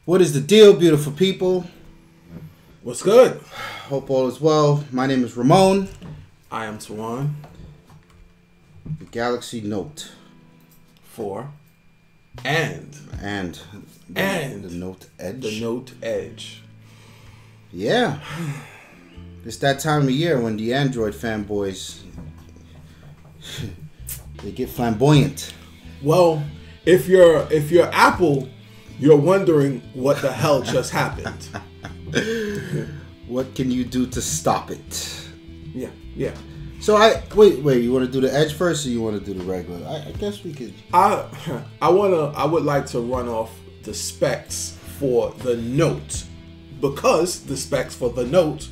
What is the deal, beautiful people? What's good? Hope all is well. My name is Ramon. I am Tawan. The Galaxy Note 4. And the Note Edge. The Note Edge. Yeah. It's that time of year when the Android fanboys they get flamboyant. Well, if you're Apple, you're wondering what the hell just happened. What can you do to stop it? Yeah. So wait. You want to do the Edge first, or you want to do the regular? I guess we could. I would like to run off the specs for the Note, because the specs for the Note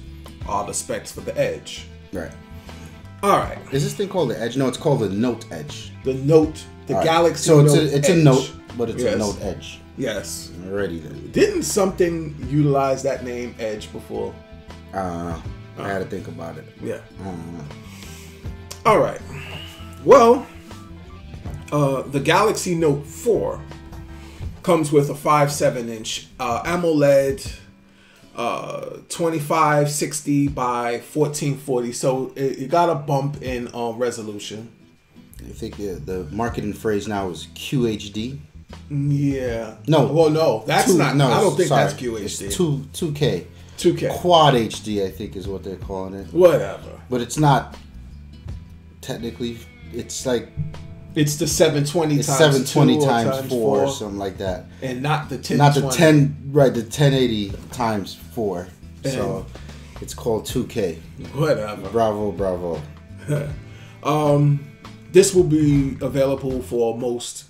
are the specs for the Edge. Right. All right. Is this thing called the Edge? No, it's called the Note Edge. The Note, the Galaxy Note. So it's a Note, but it's a Note Edge. Yes. Alrighty then. Didn't something utilize that name Edge before? I had to think about it. Yeah. All right. Well, the Galaxy Note 4 comes with a 5.7-inch AMOLED 2560 by 1440, so it got a bump in resolution. I think the marketing phrase now is QHD. Yeah. No. Well, no, that's not. No, I don't think that's QHD. It's 2K. 2K. Quad HD, I think, is what they're calling it. Whatever. But it's not technically. It's like. It's the 720 it's times 720 2 times 4 or something like that. And not the 10. Not the 10. Right, the 1080 times 4. And so it's called 2K. Whatever. Bravo. This will be available for most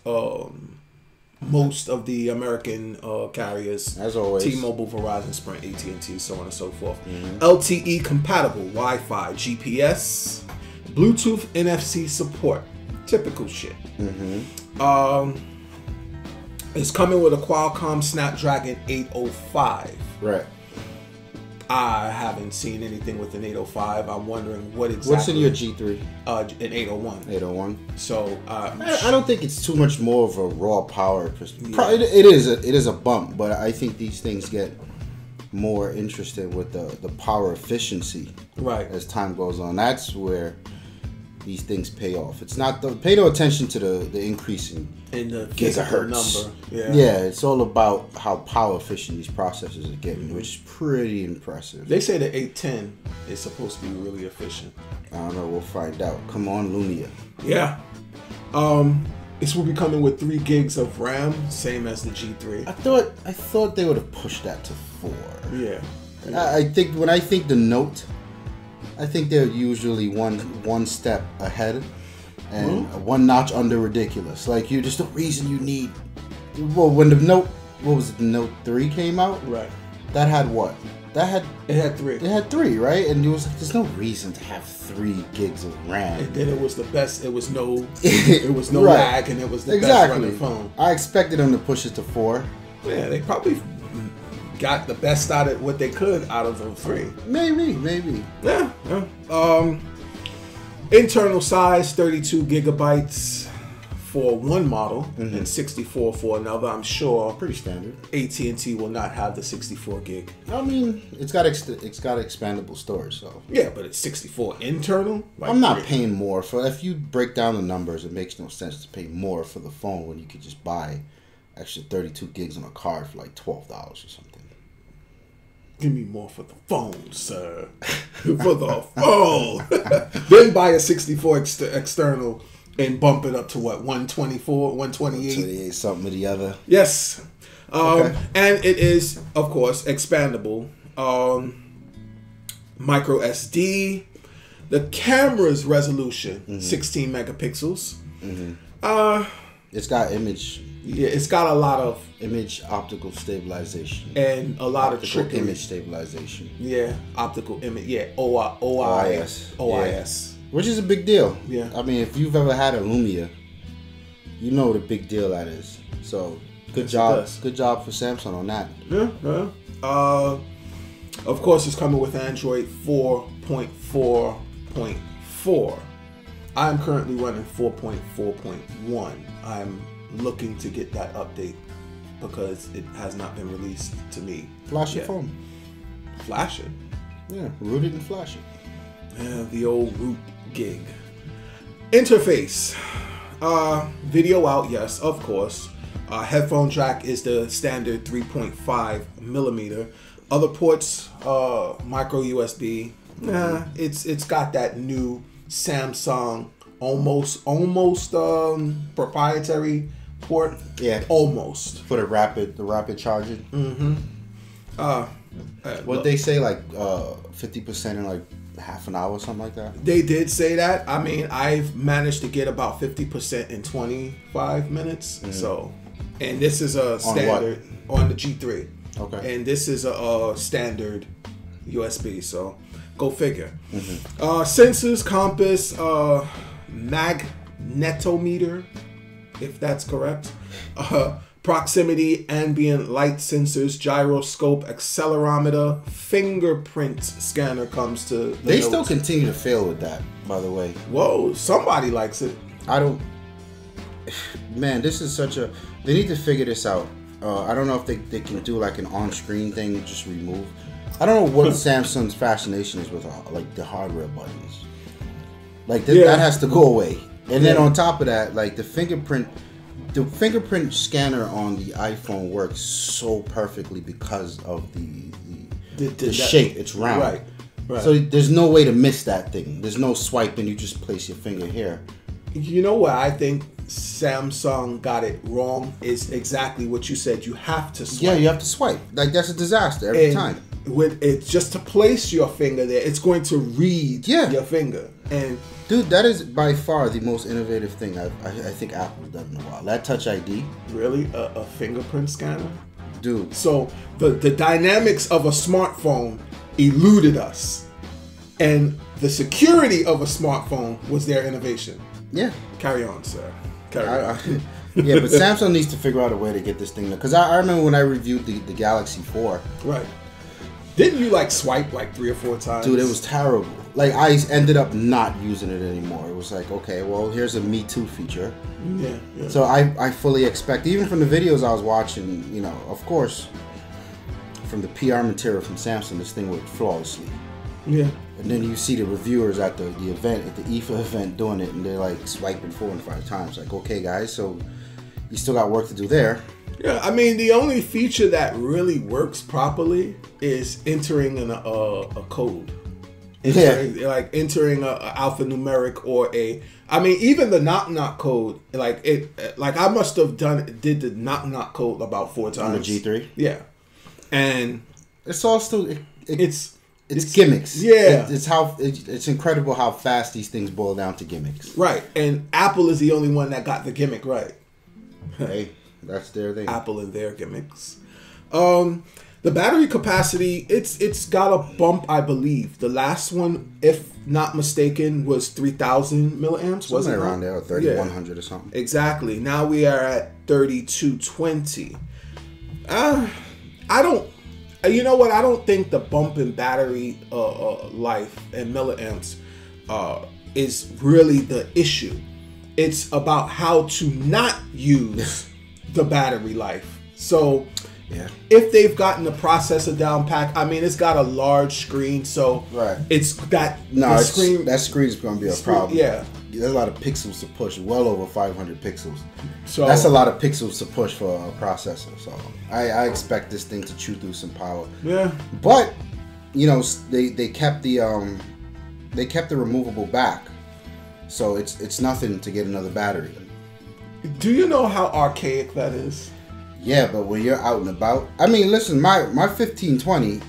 of the American carriers, as always. T-Mobile, Verizon, Sprint, AT&T, so on and so forth. LTE compatible, Wi-Fi, GPS, Bluetooth, NFC support, typical shit. It's coming with a Qualcomm Snapdragon 805. Right. I haven't seen anything with an 805. I'm wondering what exactly. What's in your G3? An 801. 801. So I don't think it's too much more of a raw power. It is a bump, but I think these things get more interesting with the power efficiency. Right. As time goes on, that's where these things pay off. It's not pay no attention to the increase in the gigahertz number. Yeah, it's all about how power efficient these processors are getting, which is pretty impressive. They say the 810 is supposed to be really efficient. I don't know. We'll find out. Come on, Lumia. Yeah. This will be coming with 3 gigs of RAM, same as the G3. I thought they would have pushed that to 4. Yeah. I think when I think the Note, I think they're usually one step ahead and one notch under ridiculous. Like, there's no reason you need. Well, when the Note, what was it? The Note 3 came out. Right. That had what? It had 3. It had 3, right? And it was like, there's no reason to have 3 gigs of RAM. And then it was the best. It was no right. Lag, and it was the best running phone. I expected them to push it to 4. Yeah, they probably got the best out of what they could out of the 3. Maybe. Yeah. Internal size 32 gigabytes for one model and 64 for another. I'm sure pretty standard. AT&T will not have the 64 gig. I mean, it's got expandable storage, so yeah, but it's 64 internal. Like, I'm not paying more for. If you break down the numbers, it makes no sense to pay more for the phone when you could just buy extra 32 gigs on a card for like $12 or something. Give me more for the phone, sir. For the phone. Then buy a 64 external and bump it up to what? 124, 128? 128, something or the other. Yes. And it is, of course, expandable. Micro SD. The camera's resolution, 16 megapixels. It's got image. Yeah, it's got a lot of image optical stabilization and a lot optical of trickery. Image stabilization. Yeah, optical image. Yeah, OIS. Yeah. Which is a big deal. Yeah. I mean, if you've ever had a Lumia, you know what a big deal that is. So good job for Samsung on that. Yeah. Of course, it's coming with Android 4.4.4. I'm currently running 4.4.1. I'm looking to get that update because it has not been released to me. Flash your yet. phone. Flash it. Yeah, root it and flash it. Yeah, the old root gig. Interface. Video out, yes, of course. Headphone jack is the standard 3.5 millimeter. Other ports, micro USB. Nah, it's got that new Samsung almost proprietary port. Yeah, almost for the rapid charging. What they say, like 50% in like half an hour or something like that. They did say that. I mean, I've managed to get about 50% in 25 minutes. So, and this is a standard on the G3. Okay. And this is a standard USB. So, go figure. Sensors, compass, magnetometer, if that's correct. Proximity, ambient light sensors, gyroscope, accelerometer, fingerprint scanner comes to the They notes. still continue to fail with that, by the way. Whoa, somebody likes it. I don't. Man, this is such a. They need to figure this out. I don't know if they can do like an on-screen thing, just remove. I don't know what Samsung's fascination is with like the hardware buttons. Like that has to go away. And then on top of that, like the fingerprint scanner on the iPhone works so perfectly because of the shape. It's round. Right. So there's no way to miss that thing. There's no swipe and you just place your finger here. You know what I think Samsung got it wrong is exactly what you said. You have to swipe. Yeah, you have to swipe. Like that's a disaster every time. With it's just to place your finger there, it's going to read your finger. And dude, that is by far the most innovative thing I think Apple's done in a while. That Touch ID. Really? A fingerprint scanner? Dude. So the dynamics of a smartphone eluded us. And the security of a smartphone was their innovation. Yeah. Carry on, sir. Carry on. Yeah, but Samsung needs to figure out a way to get this thing. Because I remember when I reviewed the Galaxy 4. Right. Didn't you like swipe like 3 or 4 times? Dude, it was terrible. Like I ended up not using it anymore. It was like, okay, well, here's a Me Too feature. Yeah. So I fully expect, even from the videos I was watching, you know, of course, from the PR material from Samsung, this thing worked flawlessly. Yeah. And then you see the reviewers at the event, at the IFA event doing it, and they're like swiping 4 and 5 times. Like, okay, guys, so you still got work to do there. Yeah, I mean, the only feature that really works properly is entering a code. Like entering a alphanumeric or I mean, even the knock code, like I must have did the knock code about 4 times. On the G3? Yeah. And it's all still, it's gimmicks. Yeah. It's incredible how fast these things boil down to gimmicks. Right. And Apple is the only one that got the gimmick right. Hey, that's their thing. Apple and their gimmicks. The battery capacity, it's got a bump, I believe. The last one, if not mistaken, was 3,000 milliamps. Wasn't it around there, or 3,100 or something? Exactly. Now we are at 3,220. You know what? I don't think the bump in battery life and milliamps is really the issue. It's about how to not use the battery life. So if they've gotten the processor down pat, I mean, it's got a large screen, so it's got that screen is going to be a problem. Yeah. There's a lot of pixels to push, well over 500 pixels. So that's a lot of pixels to push for a processor. So I expect this thing to chew through some power. Yeah. But you know, they kept the removable back, so it's nothing to get another battery. Do you know how archaic that is? Yeah, but when you're out and about, I mean, listen, my 1520,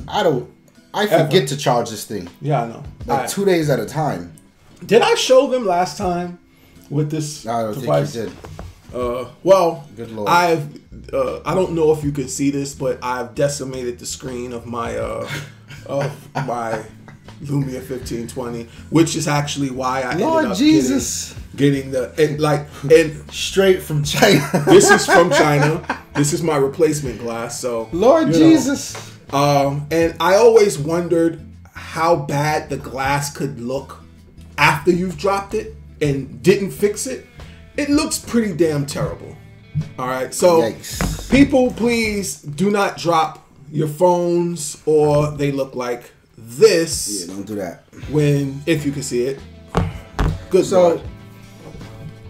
I forget to charge this thing. Yeah, I know. Like 2 days at a time. Did I show them last time with this I don't device? think you did. Well, good Lord. I don't know if you could see this, but I've decimated the screen of my my Lumia 1520, which is actually why I ended up getting the straight from China. This is from China. This is my replacement glass. So Lord Jesus. And I always wondered how bad the glass could look after you've dropped it and didn't fix it. It looks pretty damn terrible. All right, so yikes. People, please do not drop your phones, or they look like this. Yeah, don't do that. If you can see it. Good. So,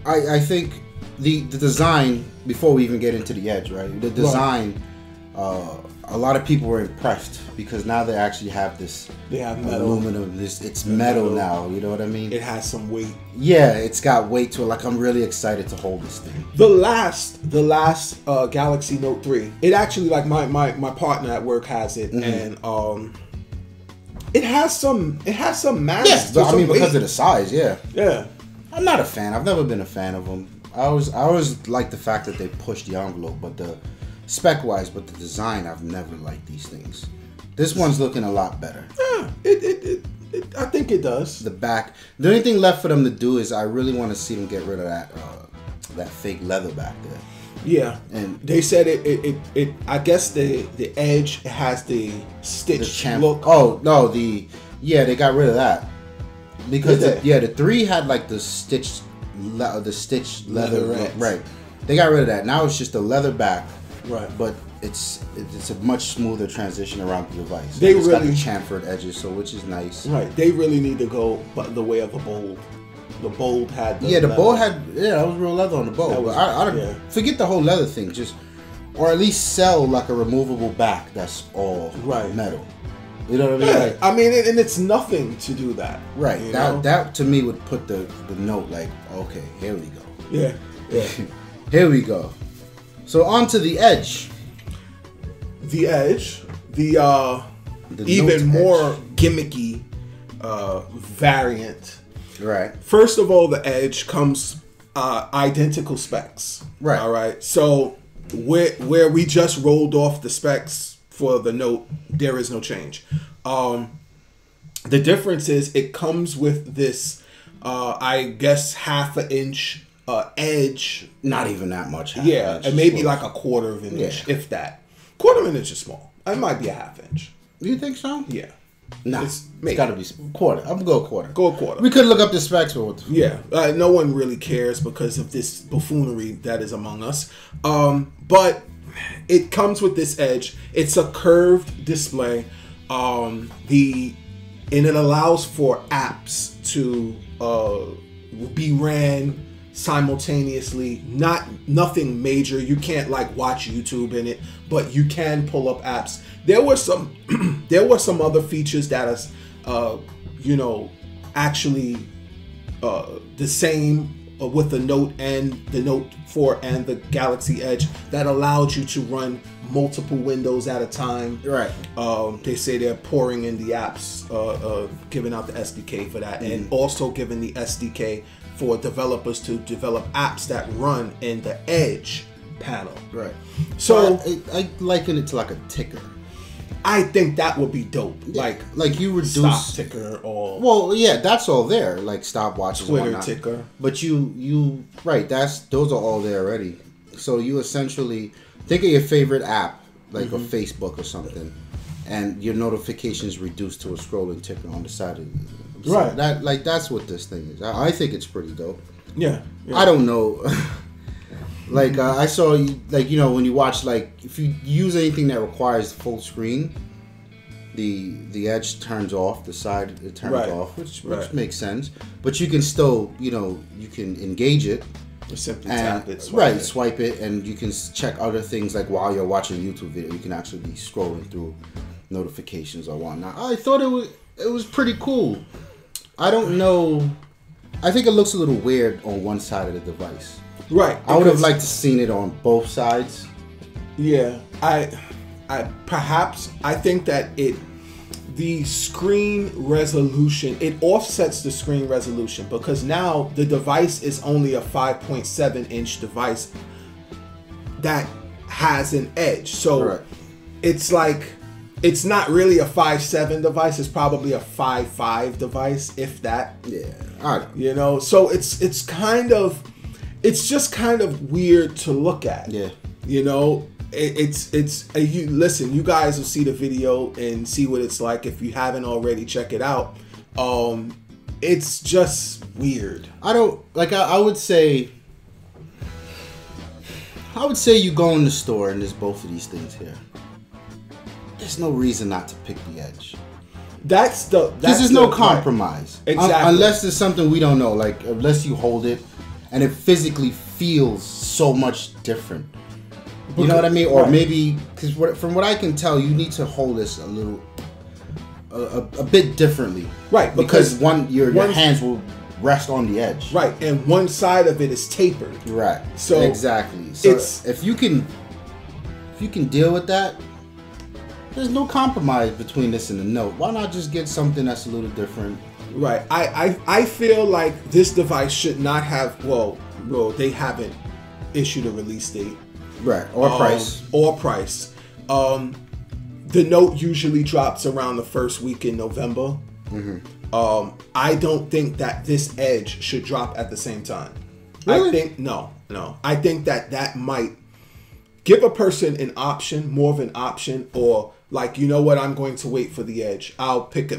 I think the design, before we even get into the edge, right? The design, a lot of people were impressed because now they actually have this. They have metal. Aluminum. It's metal now. You know what I mean? It has some weight. Yeah, it's got weight to it. Like, I'm really excited to hold this thing. The last Galaxy Note 3. It actually, like, my partner at work has it, and it has some mass. Yeah, I mean, because of the size. Yeah. Yeah. I'm not a fan. I've never been a fan of them. I always like the fact that they push the envelope, but the spec wise, but the design, I've never liked these things. This one's looking a lot better. Yeah, I think it does. The back. The only thing left for them to do is I really want to see them get rid of that fake leather back there. Yeah, and they said it. I guess the edge has the stitch look. Oh no, they got rid of that because the 3 had like the stitched leather look. Right. They got rid of that. Now it's just a leather back. Right. But it's a much smoother transition around the device. It's got the chamfered edges, so which is nice. Right. They really need to go the way of the Bold. The Bold had the Bold had that was real leather on the Bold. I forget the whole leather thing. Just or at least sell like a removable back that's all metal. You know what I mean? Yeah. Like, I mean, and it's nothing to do that. Right. That to me would put the note like, okay, here we go. Yeah. Yeah. Here we go. So on to the edge. The edge, the even more gimmicky variant. Right. First of all, the edge comes identical specs. Right. All right. So where we just rolled off the specs for the Note, there is no change. The difference is it comes with this, I guess, 1/2 inch edge. Not even that much. And maybe like a 1/4 of an inch, if that. 1/4 of an inch is small. It might be a 1/2 inch. You think so? Yeah. Nah, it's got to be 1/4. I'm gonna go 1/4. Go 1/4. We could look up the specs for it. Yeah. No one really cares because of this buffoonery that is among us. But it comes with this edge. It's a curved display. And it allows for apps to be ran simultaneously. Nothing major. You can't like watch YouTube in it, but you can pull up apps. There were some other features that is actually the same with the Note and the Note 4 and the Galaxy Edge that allowed you to run multiple windows at a time. Right. They say they're pouring in the apps, giving out the SDK for that, and also giving the SDK for developers to develop apps that run in the Edge panel. Right. So I liken it to like a ticker. I think that would be dope. Like you reduce stock ticker or that's all there. Like stopwatches, Twitter ticker. But you right. Those are all there already. So you essentially think of your favorite app, like a Facebook or something, and your notifications reduced to a scrolling ticker on the side of it. So right. That's what this thing is. I think it's pretty dope. Yeah. I don't know. Like I saw, like when you watch, like if you use anything that requires full screen, the edge turns off, the side it turns off, which makes sense. But you can still, you can engage it. Or simply tap it, swipe it, and you can check other things like while you're watching a YouTube video, you can actually be scrolling through notifications or whatnot. I thought it was pretty cool. I don't know. I think it looks a little weird on one side of the device. Right. I would have liked to seen it on both sides. Yeah. I think that the screen resolution, it offsets the screen resolution because now the device is only a 5.7 inch device that has an edge. So it's like, it's not really a 5.7 device. It's probably a 5.5 device, if that. Yeah. All right. So it's just kind of weird to look at. Yeah. Listen, you guys will see the video and see what it's like. If you haven't already, check it out. It's just weird. I would say, I would say you go in the store and there's both of these things here. There's no reason not to pick the Edge. Because there's no compromise. Right. Exactly. Unless there's something we don't know, like unless you hold it and it physically feels so much different. You know what I mean? Or maybe, because from what I can tell, you need to hold this a bit differently. Right. Because your hands will rest on the edge. Right. And one side of it is tapered. Right. So exactly. So if you can deal with that, there's no compromise between this and the Note. Why not just get something that's a little different? Right. I feel like this device should not have. Well, they haven't issued a release date. Right. Or price. The Note usually drops around the first week in November. Mm-hmm. I don't think that this Edge should drop at the same time. Really? I think no. I think that might give a person an option, more of an option, or like, you know what, I'm going to wait for the Edge. I'll pick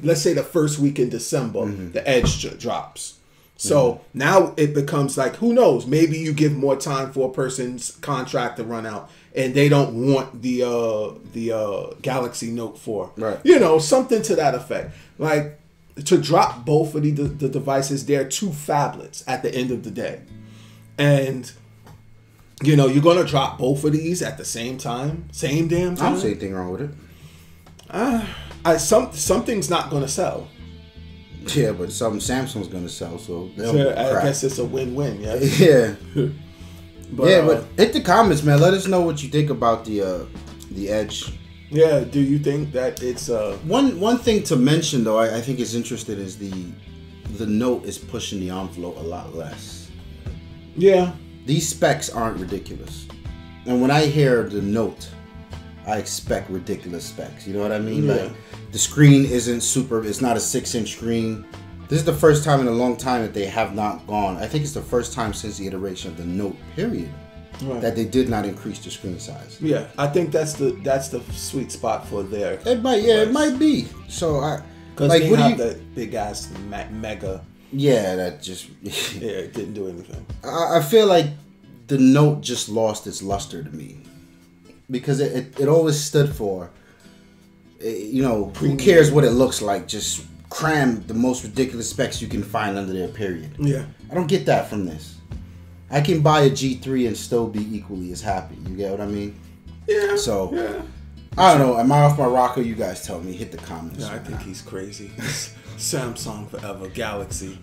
let's say the first week in December, the Edge drops. So now it becomes like, who knows? Maybe you give more time for a person's contract to run out, and they don't want the Galaxy Note 4. Right. You know, something to that effect. Like, to drop both of the devices, they're two phablets at the end of the day. And, you know, you're going to drop both of these at the same time? Same damn time? I don't see anything wrong with it. Something's not going to sell. Yeah, but something Samsung's going to sell, so I guess it's a win-win, yeah? Yeah. But hit the comments, man. Let us know what you think about the Edge. Yeah, do you think that it's... One thing to mention, though, I think is interesting, is the Note is pushing the envelope a lot less. Yeah. These specs aren't ridiculous. And when I hear the Note, I expect ridiculous specs. You know what I mean? Yeah. Like, the screen isn't super... It's not a 6-inch screen. This is the first time in a long time that they have not gone... I think it's the first time since the iteration of the Note, period, that they did not increase the screen size. Yeah, I think that's the sweet spot for their... It might, yeah, it might be. So, because like, they what have do you... the big-ass mega... Yeah, that just... yeah, it didn't do anything. I feel like the Note just lost its luster to me. Because it always stood for... You know, who cares what it looks like? Just cram the most ridiculous specs you can find under there, period. Yeah. I don't get that from this. I can buy a G3 and still be equally as happy. You get what I mean? Yeah. So, yeah. I don't know. Am I off my rocker? You guys tell me. Hit the comments. Yeah, I think he's crazy. Samsung forever. Galaxy.